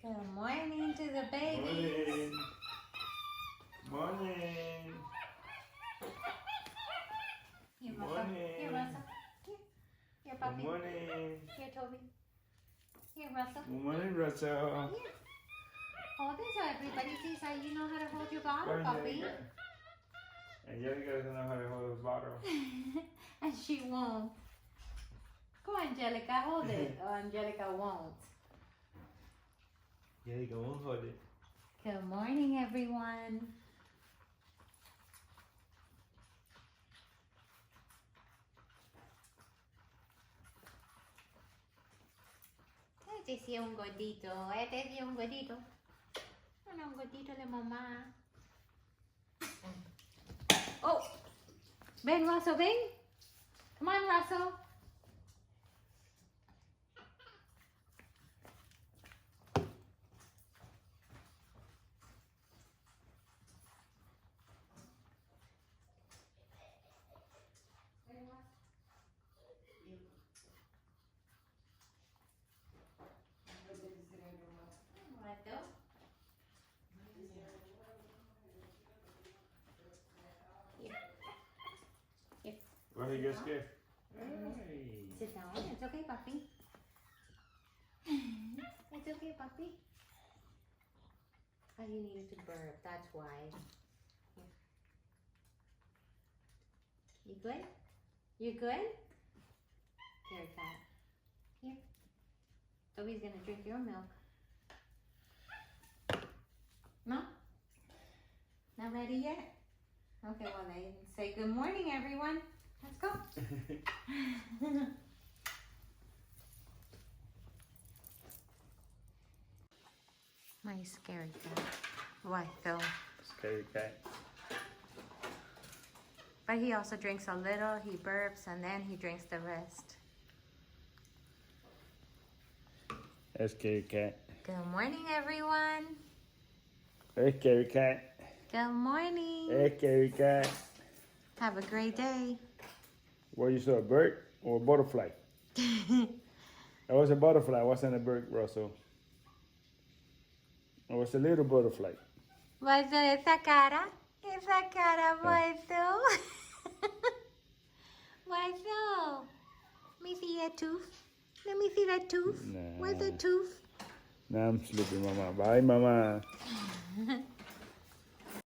Good morning to the babies. Morning. Here, Russell. Morning. Here, Russell. Here. Here, puppy. Good morning. Here, Toby. Here, Russell. Good morning, Russell. Here. Hold it so everybody sees how you know how to hold your bottle, puppy. Angelica doesn't know how to hold a bottle. And she won't. Go, Angelica, hold it. Oh, Angelica won't. Angelica won't hold it. Good morning, everyone. Este sí es un gordito. Este sí es un gordito. Bueno, un gordito de mamá. Oh! Ven, Russell, ven. Come on, Russell. Well, he gets scared. Hey. Sit down. It's okay, puppy. It's okay, puppy. Oh, you needed to burp. That's why. Here. You good? You good? Here, cat. Here. Toby's gonna drink your milk. No? Not ready yet? Okay, well, then say good morning, everyone. Let's go. My scary cat. Why, Phil? Scary cat. But he also drinks a little, he burps, and then he drinks the rest. That's scary cat. Good morning, everyone. Hey, scary cat. Good morning. Hey, scary cat. Have a great day. What you saw, a bird or a butterfly? That was a butterfly. Wasn't a bird, Russell. It was a little butterfly. What's esa cara? Esa cara, Moiso. Moiso. Let me see that tooth. Let me see that tooth. Nah. Where's the tooth? Now I'm sleeping, Mama. Bye, Mama.